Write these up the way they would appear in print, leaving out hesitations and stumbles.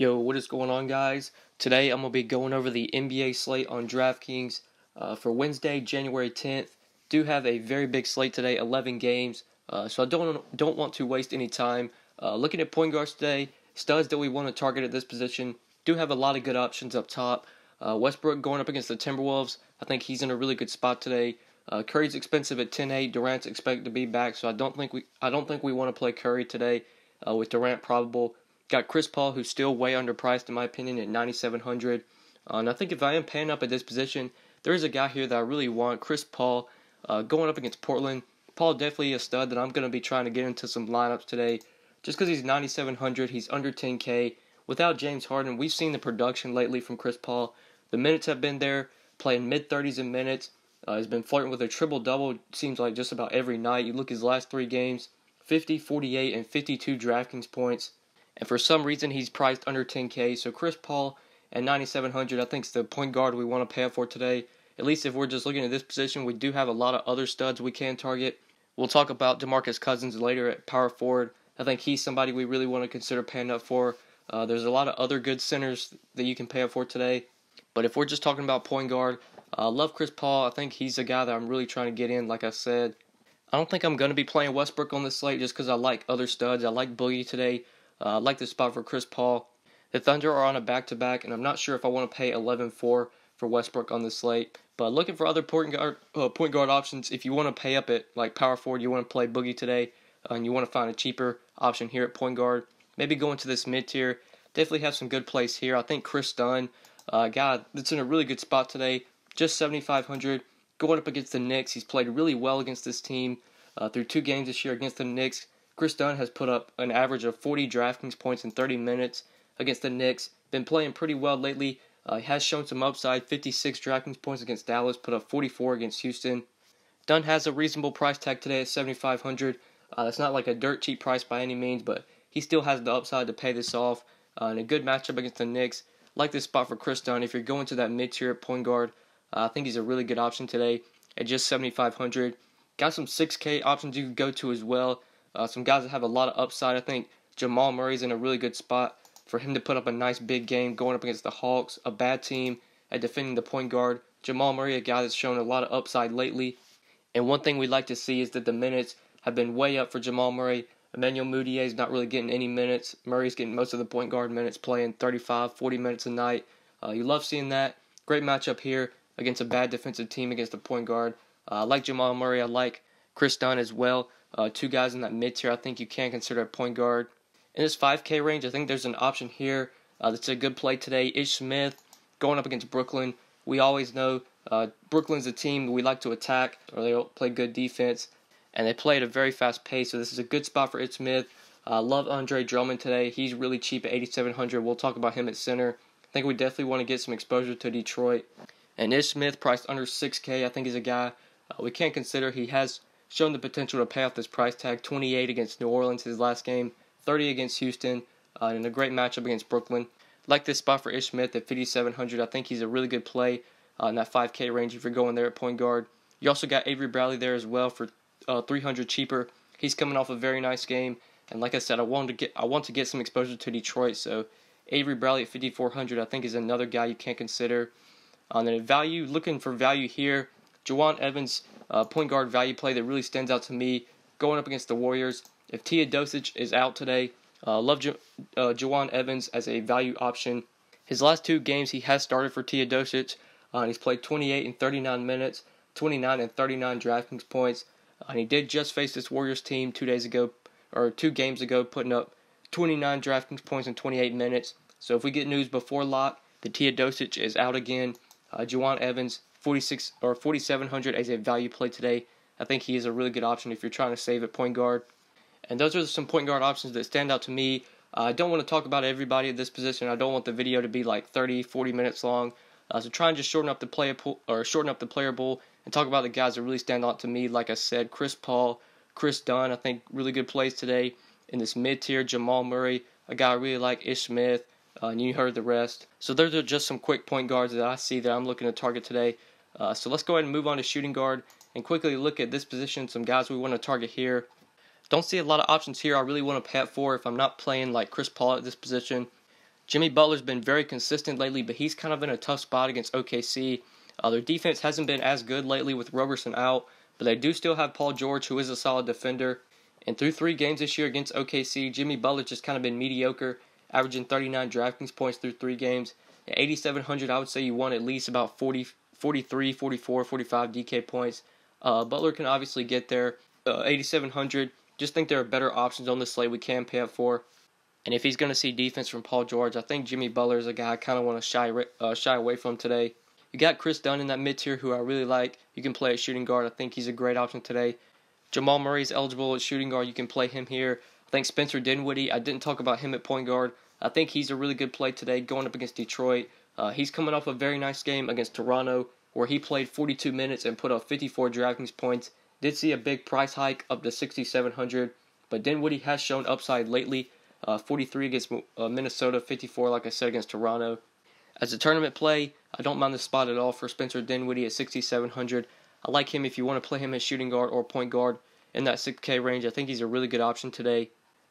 Yo, what is going on, guys? Today I'm going to be going over the NBA slate on DraftKings for Wednesday, January 10th. Do have a very big slate today, 11 games, so I don't want to waste any time. Looking at point guards today, studs that we want to target at this position, do have a lot of good options up top. Westbrook going up against the Timberwolves, I think he's in a really good spot today. Curry's expensive at 10-8. Durant's expected to be back, so I don't think we want to play Curry today with Durant probable. Got Chris Paul, who's still way underpriced in my opinion at 9,700. And I think if I am paying up at this position, there is a guy here that I really want, Chris Paul, going up against Portland. Paul definitely a stud that I'm going to be trying to get into some lineups today. Just because he's 9,700, he's under 10K. Without James Harden, we've seen the production lately from Chris Paul. The minutes have been there, playing mid-30s in minutes. He's been flirting with a triple-double, seems like just about every night. You look at his last 3 games, 50, 48, and 52 DraftKings points. And for some reason, he's priced under 10K. So Chris Paul at 9,700, I think is the point guard we want to pay up for today. At least if we're just looking at this position, we do have a lot of other studs we can target. We'll talk about DeMarcus Cousins later at power forward. I think he's somebody we really want to consider paying up for. There's a lot of other good centers that you can pay up for today. But if we're just talking about point guard, love Chris Paul. I think he's a guy that I'm really trying to get in, like I said. I don't think I'm going to be playing Westbrook on this slate just because I like other studs. I like Boogie today. I like the spot for Chris Paul. The Thunder are on a back-to-back, and I'm not sure if I want to pay 11-4 for Westbrook on this slate. But looking for other point guard options, if you want to pay up at like power forward, you want to play Boogie today, and you want to find a cheaper option here at point guard, maybe go into this mid-tier. Definitely have some good plays here. I think Kris Dunn, a guy that's in a really good spot today, just 7,500, going up against the Knicks. He's played really well against this team through 2 games this year against the Knicks. Kris Dunn has put up an average of 40 DraftKings points in 30 minutes against the Knicks. Been playing pretty well lately. He has shown some upside. 56 DraftKings points against Dallas. Put up 44 against Houston. Dunn has a reasonable price tag today at 7,500. That's not like a dirt cheap price by any means, but he still has the upside to pay this off. And a good matchup against the Knicks. Like this spot for Kris Dunn. If you're going to that mid-tier at point guard, I think he's a really good option today at just 7,500. Got some 6K options you can go to as well. Some guys that have a lot of upside. I think Jamal Murray's in a really good spot for him to put up a nice big game going up against the Hawks, a bad team at defending the point guard. Jamal Murray, a guy that's shown a lot of upside lately. And one thing we like to see is that the minutes have been way up for Jamal Murray. Emmanuel Mudiay is not really getting any minutes. Murray's getting most of the point guard minutes, playing 35, 40 minutes a night. You love seeing that. Great matchup here against a bad defensive team against the point guard. I like Jamal Murray. I like Kris Dunn as well. 2 guys in that mid-tier I think you can consider a point guard. In this 5K range, I think there's an option here that's a good play today. Ish Smith going up against Brooklyn. We always know Brooklyn's a team we like to attack, or they play good defense, and they play at a very fast pace, so this is a good spot for Ish Smith. Love Andre Drummond today. He's really cheap at 8,700. We'll talk about him at center. I think we definitely want to get some exposure to Detroit. And Ish Smith, priced under 6K, I think he's a guy we can consider. He has shown the potential to pay off this price tag. 28 against New Orleans his last game, 30 against Houston, and a great matchup against Brooklyn. Like this spot for Ish Smith at 5,700. I think he's a really good play in that 5K range if you're going there at point guard. You also got Avery Bradley there as well for 300 cheaper. He's coming off a very nice game, and like I said, I want to get some exposure to Detroit. So Avery Bradley at 5,400 I think is another guy you can consider. On the value, looking for value here, Juwan Evans, point guard value play that really stands out to me going up against the Warriors. If TYUS is out today, love Juwan Evans as a value option. His last 2 games he has started for TYUS, and he's played 28 and 39 minutes, 29 and 39 DraftKings points. And he did just face this Warriors team 2 games ago, putting up 29 DraftKings points in 28 minutes. So if we get news before lock that TYUS is out again, Juwan Evans 4,700 as a value play today. I think he is a really good option if you're trying to save at point guard. And those are some point guard options that stand out to me. I don't want to talk about everybody at this position. I don't want the video to be like 30, 40 minutes long. So try and just shorten up the player pool and talk about the guys that really stand out to me. Like I said, Chris Paul, Kris Dunn, I think really good plays today in this mid-tier. Jamal Murray, a guy I really like, Ish Smith, and you heard the rest. So those are just some quick point guards that I see that I'm looking to target today. So let's go ahead and move on to shooting guard and quickly look at this position, some guys we want to target here. Don't see a lot of options here I really want to pay up for if I'm not playing like Chris Paul at this position. Jimmy Butler's been very consistent lately, but he's kind of in a tough spot against OKC. Their defense hasn't been as good lately with Roberson out, but they do still have Paul George, who is a solid defender. And through 3 games this year against OKC, Jimmy Butler's just kind of been mediocre, averaging 39 DraftKings points through 3 games. At 8,700, I would say you want at least about 43, 44, 45 DK points. Butler can obviously get there. 8,700, just think there are better options on this slate we can pay up for. And if he's going to see defense from Paul George, I think Jimmy Butler is a guy I kind of want to shy away from today. You got KRIS Dunn in that mid-tier, who I really like. You can play at shooting guard. I think he's a great option today. Jamal Murray's eligible at shooting guard. You can play him here. I think Spencer Dinwiddie, I didn't talk about him at point guard. I think he's a really good play today going up against Detroit. He's coming off a very nice game against Toronto, where he played 42 minutes and put up 54 DraftKings points. Did see a big price hike up to 6,700, but Dinwiddie has shown upside lately. 43 against Minnesota, 54, like I said, against Toronto. As a tournament play, I don't mind the spot at all for Spencer Dinwiddie at 6,700. I like him if you want to play him as shooting guard or point guard in that 6K range. I think he's a really good option today.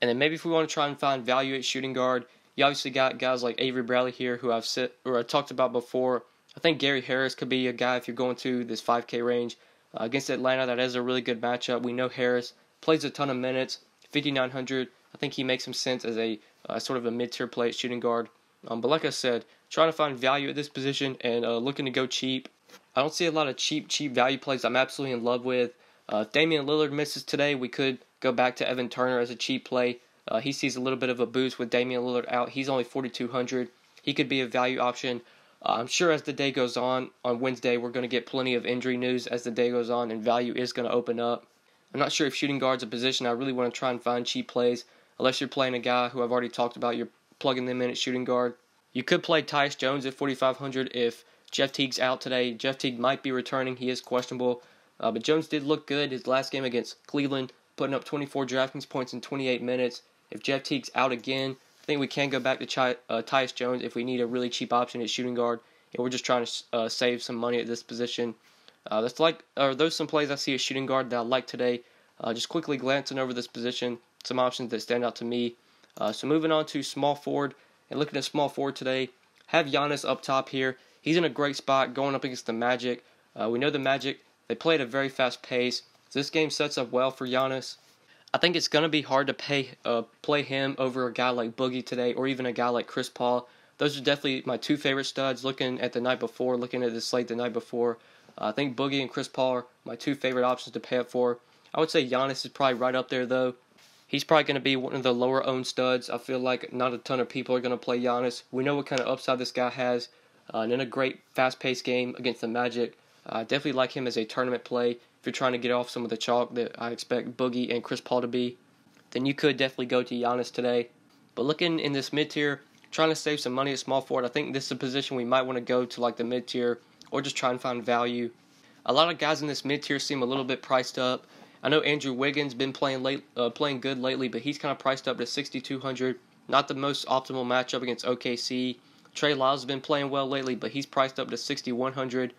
And then maybe if we want to try and find value at shooting guard, you obviously got guys like Avery Bradley here, who I talked about before. I think Gary Harris could be a guy if you're going to this 5K range. Against Atlanta, that is a really good matchup. We know Harris plays a ton of minutes, 5,900. I think he makes some sense as a sort of a mid-tier play at shooting guard. But like I said, trying to find value at this position and looking to go cheap. I don't see a lot of cheap value plays I'm absolutely in love with. If Damian Lillard misses today, we could go back to Evan Turner as a cheap play. He sees a little bit of a boost with Damian Lillard out. He's only 4,200. He could be a value option. I'm sure as the day goes on Wednesday, we're going to get plenty of injury news as the day goes on, and value is going to open up. I'm not sure if shooting guard's a position I really want to try and find cheap plays, unless you're playing a guy who I've already talked about, you're plugging them in at shooting guard. You could play TYUS Jones at 4,500 if Jeff Teague's out today. Jeff Teague might be returning. He is questionable. But Jones did look good his last game against Cleveland, putting up 24 DraftKings points in 28 minutes. If Jeff Teague's out again, I think we can go back to TYUS Jones if we need a really cheap option at shooting guard, and we're just trying to save some money at this position. Those some plays I see at shooting guard that I like today. Just quickly glancing over this position, some options that stand out to me. So moving on to small forward, and looking at small forward today, have Giannis up top here. He's in a great spot going up against the Magic. We know the Magic, they play at a very fast pace. So this game sets up well for Giannis. I think it's going to be hard to play him over a guy like Boogie today, or even a guy like Chris Paul. Those are definitely my 2 favorite studs looking at this slate the night before. I think Boogie and Chris Paul are my 2 favorite options to pay up for. I would say Giannis is probably right up there, though. He's probably going to be one of the lower-owned studs. I feel like not a ton of people are going to play Giannis. We know what kind of upside this guy has. And in a great fast-paced game against the Magic, I definitely like him as a tournament play. If you're trying to get off some of the chalk that I expect Boogie and Chris Paul to be, then you could definitely go to Giannis today. But looking in this mid-tier, trying to save some money at small forward, I think this is a position we might want to go to, like the mid-tier, or just try and find value. A lot of guys in this mid-tier seem a little bit priced up. I know Andrew Wiggins been playing good lately, but he's kind of priced up to 6,200. Not the most optimal matchup against OKC. Trey Lyles has been playing well lately, but he's priced up to 6,100.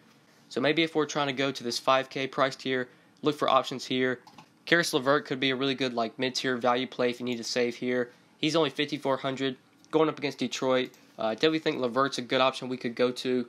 So maybe if we're trying to go to this 5K price tier, look for options here. CARIS LEVERT could be a really good mid-tier value play if you need to save here. He's only 5,400, going up against Detroit. I definitely think LEVERT's a good option we could go to.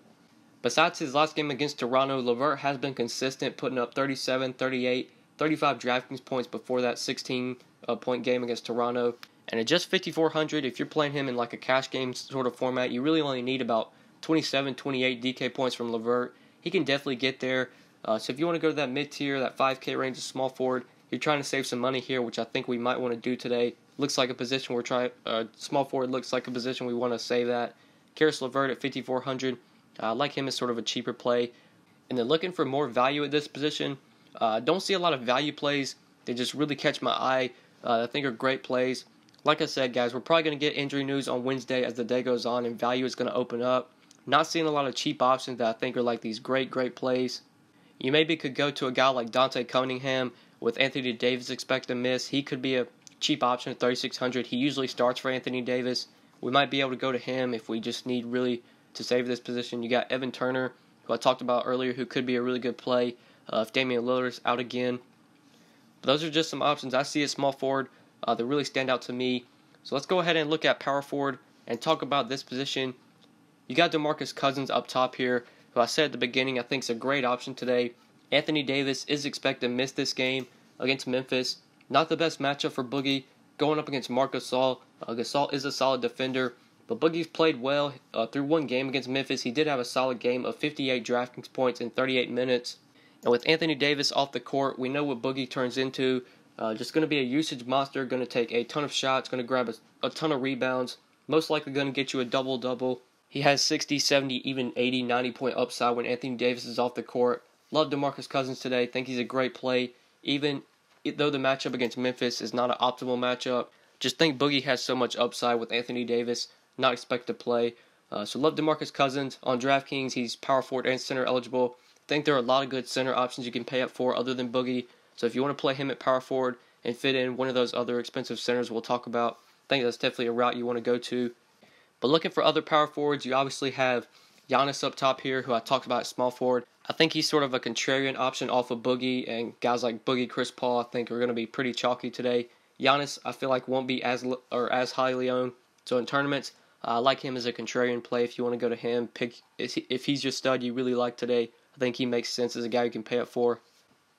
Besides his last game against Toronto, LEVERT has been consistent, putting up 37, 38, 35 DraftKings points before that 16-point game against Toronto. And at just 5,400, if you're playing him in like a cash game sort of format, you really only need about 27, 28 DK points from LEVERT. He can definitely get there. So if you want to go to that mid-tier, that 5K range of small forward, you're trying to save some money here, which I think we might want to do today. Looks like a position we're trying. Small forward looks like a position we want to save that. CARIS LEVERT at 5,400. I like him as sort of a cheaper play. And then looking for more value at this position, don't see a lot of value plays. They just really catch my eye. I think are great plays. Like I said, guys, we're probably going to get injury news on Wednesday as the day goes on, and value is going to open up. Not seeing a lot of cheap options that I think are like these great plays. You maybe could go to a guy like Dante Cunningham with Anthony Davis expected to miss. He could be a cheap option at 3,600. He usually starts for Anthony Davis. We might be able to go to him if we just need really to save this position. You got Evan Turner, who I talked about earlier, who could be a really good play if Damian Lillard's out again. But those are just some options I see at small forward that really stand out to me. So let's go ahead and look at power forward. and talk about this position. You got DeMarcus Cousins up top here, who I said at the beginning I think is a great option today. Anthony Davis is expected to miss this game against Memphis. Not the best matchup for Boogie going up against Marc Gasol. Gasol is a solid defender, but Boogie's played well through one game against Memphis. He did have a solid game of 58 DraftKings points in 38 minutes. And with Anthony Davis off the court, we know what Boogie turns into. Just going to be a usage monster, going to take a ton of shots, going to grab a ton of rebounds, most likely going to get you a double-double. He has 60, 70, even 80, 90-point upside when Anthony Davis is off the court. Love DeMarcus Cousins today. Think he's a great play, even though the matchup against Memphis is not an optimal matchup. Just think Boogie has so much upside with Anthony Davis, not expect to play. So love DeMarcus Cousins. On DraftKings, he's power forward and center eligible. Think there are a lot of good center options you can pay up for other than Boogie. So if you want to play him at power forward and fit in one of those other expensive centers we'll talk about, I think that's definitely a route you want to go to. But looking for other power forwards, you obviously have Giannis up top here, who I talked about at small forward. I think he's sort of a contrarian option off of Boogie, and guys like Boogie, Chris Paul, I think are going to be pretty chalky today. Giannis, I feel like won't be as highly owned. So in tournaments, I like him as a contrarian play. If you want to go to him, if he's your stud you really like today, I think he makes sense as a guy you can pay up for.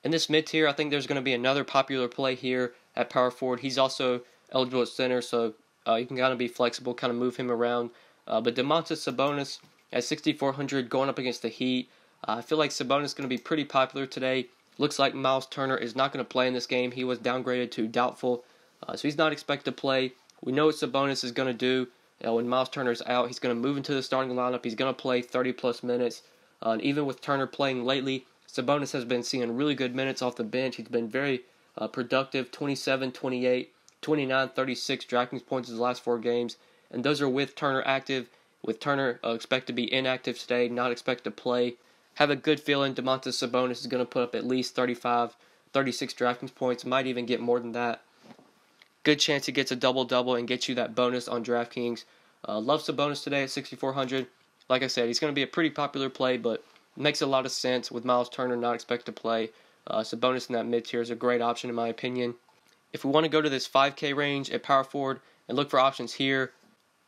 In this mid tier, I think there's going to be another popular play here at power forward. He's also eligible at center, so you can kind of be flexible, kind of move him around. But DOMANTAS Sabonis at 6,400 going up against the Heat. I feel like Sabonis is going to be pretty popular today. Looks like Miles Turner is not going to play in this game. He was downgraded to doubtful, so he's not expected to play. We know what Sabonis is going to do. When Miles Turner is out, he's going to move into the starting lineup. He's going to play 30-plus minutes. And even with Turner playing lately, Sabonis has been seeing really good minutes off the bench. He's been very productive, 27, 28, 29, 36 DraftKings points in his last 4 games. And those are with Turner active. With Turner expected to be inactive today, not expected to play. Have a good feeling DOMANTAS Sabonis is going to put up at least 35, 36 DraftKings points. Might even get more than that. Good chance he gets a double-double and gets you that bonus on DraftKings. Love Sabonis today at 6,400. Like I said, he's going to be a pretty popular play, but makes a lot of sense with Miles Turner not expected to play. Sabonis in that mid-tier is a great option in my opinion. If we want to go to this 5K range at power forward and look for options here,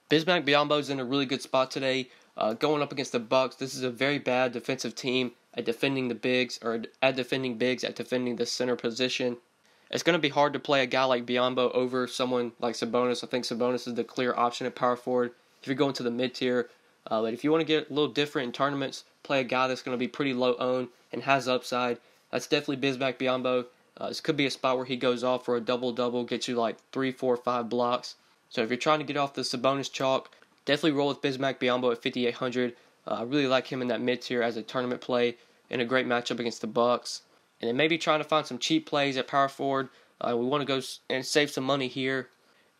BISMACK BIYOMBO is in a really good spot today. Going up against the Bucks, this is a very bad defensive team at defending the bigs, or at defending bigs, at defending the center position. It's going to be hard to play a guy like BIYOMBO over someone like Sabonis. I think Sabonis is the clear option at power forward if you're going to the mid-tier. But if you want to get a little different in tournaments, play a guy that's going to be pretty low owned and has upside, that's definitely BISMACK BIYOMBO. This could be a spot where he goes off for a double-double, gets you like 3, 4, 5 blocks. So if you're trying to get off the Sabonis chalk, definitely roll with BISMACK BIYOMBO at 5,800. I really like him in that mid-tier as a tournament play in a great matchup against the Bucks. And then maybe trying to find some cheap plays at power forward. We want to go and save some money here.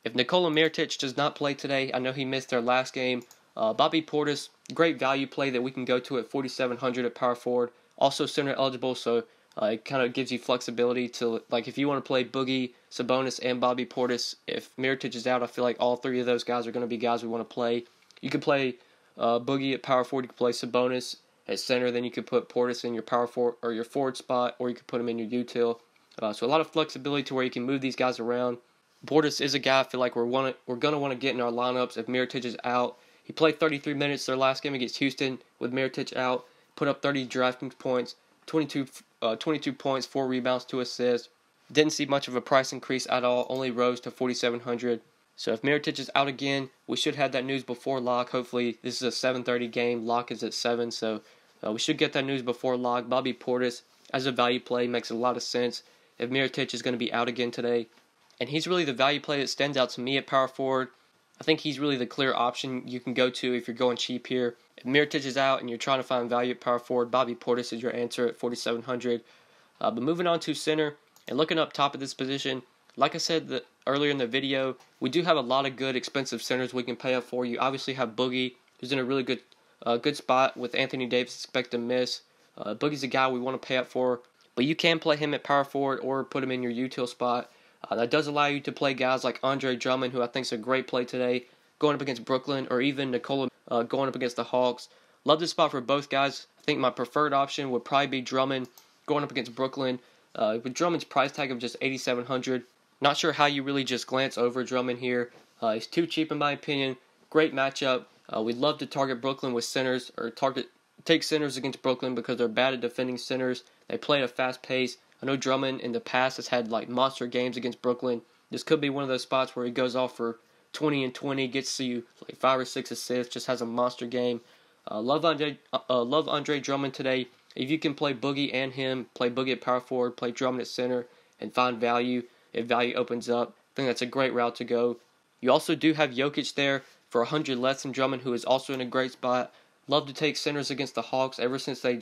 If Nikola Mirotic does not play today, I know he missed their last game. Bobby Portis, great value play that we can go to at 4,700 at power forward. Also center eligible, so it kind of gives you flexibility to, like, if you want to play Boogie, Sabonis, and Bobby Portis. If Mirotic is out, I feel like all 3 of those guys are going to be guys we want to play. You could play Boogie at power forward. You could play Sabonis at center. Then you could put Portis in your power forward or your forward spot, or you could put him in your util. So a lot of flexibility to where you can move these guys around. Portis is a guy I feel like we're going to want to get in our lineups if Mirotic is out. He played 33 minutes their last game against Houston with Mirotic out. Put up 30 DraftKings points, 22 points, 4 rebounds, 2 assists. Didn't see much of a price increase at all. Only rose to 4,700. So if Mirotic is out again, we should have that news before lock. Hopefully this is a 7:30 game. Lock is at 7, so we should get that news before lock. Bobby Portis as a value play makes a lot of sense if Mirotic is going to be out again today. And he's really the value play that stands out to me at power forward. I think he's really the clear option you can go to if you're going cheap here. If Mirotic is out and you're trying to find value at power forward, Bobby Portis is your answer at 4,700. But moving on to center and looking up top of this position, like I said earlier in the video, we do have a lot of good expensive centers we can pay up for. You obviously have Boogie, who's in a really good spot with Anthony Davis expected to miss. Boogie's a guy we want to pay up for, but you can play him at power forward or put him in your util spot. That does allow you to play guys like Andre Drummond, who I think is a great play today, going up against Brooklyn, or even Nikola going up against the Hawks. Love this spot for both guys. I think my preferred option would probably be Drummond going up against Brooklyn. With Drummond's price tag of just 8,700, not sure how you really just glance over Drummond here. He's too cheap in my opinion. great matchup. We'd love to target Brooklyn with centers, or take centers against Brooklyn because they're bad at defending centers. They play at a fast pace. I know Drummond in the past has had like monster games against Brooklyn. This could be one of those spots where he goes off for 20 and 20, gets to you like 5 or 6 assists, just has a monster game. Love Andre Drummond today. If you can play Boogie and him, play Boogie at power forward, play Drummond at center, and find value, if value opens up, I think that's a great route to go. You also do have Jokic there for 100 less than Drummond, who is also in a great spot. Love to take centers against the Hawks ever since they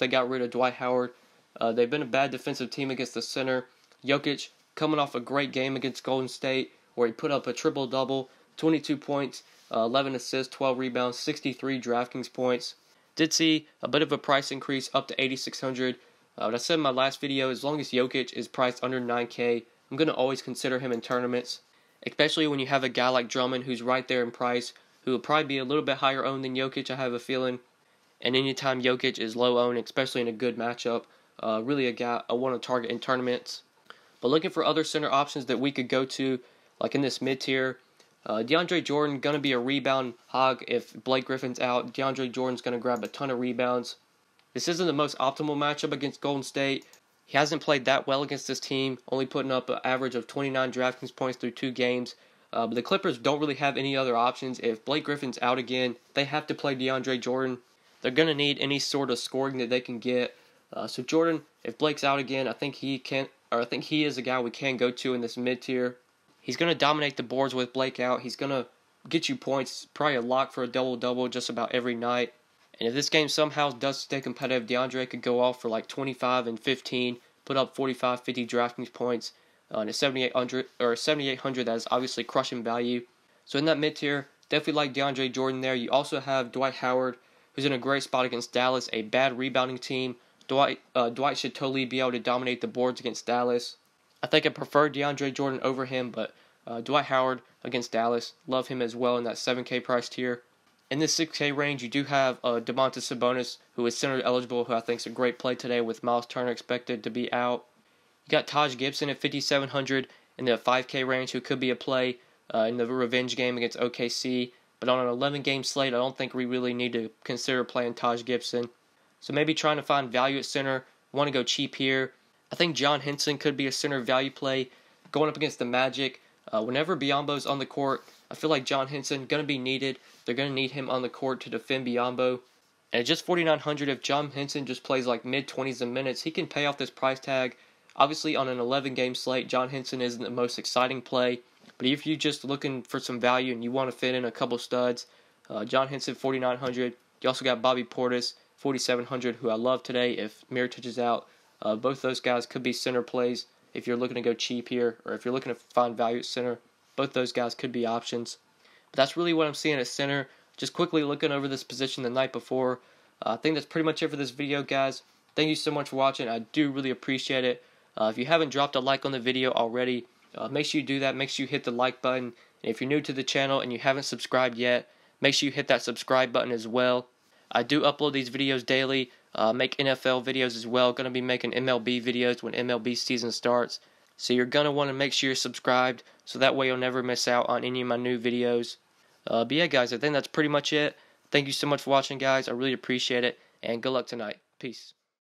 got rid of Dwight Howard. They've been a bad defensive team against the center. Jokic coming off a great game against Golden State where he put up a triple-double, 22 points, 11 assists, 12 rebounds, 63 DraftKings points. Did see a bit of a price increase up to 8,600. But I said in my last video, as long as Jokic is priced under 9K, I'm going to always consider him in tournaments, especially when you have a guy like Drummond who's right there in price, who will probably be a little bit higher owned than Jokic, I have a feeling. And anytime Jokic is low owned, especially in a good matchup, really a guy I want to target in tournaments. But looking for other center options that we could go to, like in this mid-tier, DeAndre Jordan going to be a rebound hog. If Blake Griffin's out, DeAndre Jordan's going to grab a ton of rebounds. This isn't the most optimal matchup against Golden State. He hasn't played that well against this team, only putting up an average of 29 DraftKings points through 2 games. But the Clippers don't really have any other options. If Blake Griffin's out again, they have to play DeAndre Jordan. They're going to need any sort of scoring that they can get. So Jordan, if Blake's out again, I think he is a guy we can go to in this mid-tier. He's going to dominate the boards with Blake out. He's going to get you points, probably a lock for a double-double just about every night. And if this game somehow does stay competitive, DeAndre could go off for like 25 and 15, put up 45, 50 DraftKings points, and a 7,800 that is obviously crushing value. So in that mid-tier, definitely like DeAndre Jordan there. You also have Dwight Howard, who's in a great spot against Dallas, a bad rebounding team. Dwight should totally be able to dominate the boards against Dallas. I think I prefer DeAndre Jordan over him, but Dwight Howard against Dallas, love him as well in that 7K price tier. In this 6K range, you do have DOMANTAS Sabonis, who is center eligible, who I think is a great play today with Miles Turner expected to be out. You got Taj Gibson at 5,700 in the 5K range, who could be a play in the revenge game against OKC. But on an 11-game slate, I don't think we really need to consider playing Taj Gibson. So maybe trying to find value at center, want to go cheap here. I think John Henson could be a center value play going up against the Magic. Whenever BIYOMBO's on the court, I feel like John Henson going to be needed. They're going to need him on the court to defend BIYOMBO. And at just 4,900, if John Henson just plays like mid-20s in minutes, he can pay off this price tag. Obviously, on an 11-game slate, John Henson isn't the most exciting play. But if you're just looking for some value and you want to fit in a couple studs, John Henson, 4,900. You also got Bobby Portis, 4,700, who I love today if Mirotić is out. Both those guys could be center plays if you're looking to go cheap here, or if you're looking to find value at center. Both those guys could be options. But that's really what I'm seeing at center. Just quickly looking over this position the night before. I think that's pretty much it for this video, guys. Thank you so much for watching. I do really appreciate it. If you haven't dropped a like on the video already, make sure you do that. Make sure you hit the like button. And if you're new to the channel and you haven't subscribed yet, make sure you hit that subscribe button as well. I do upload these videos daily. Make NFL videos as well. Going to be making MLB videos when MLB season starts. So you're going to want to make sure you're subscribed, so that way you'll never miss out on any of my new videos. But yeah, guys, I think that's pretty much it. Thank you so much for watching, guys. I really appreciate it, and good luck tonight. Peace.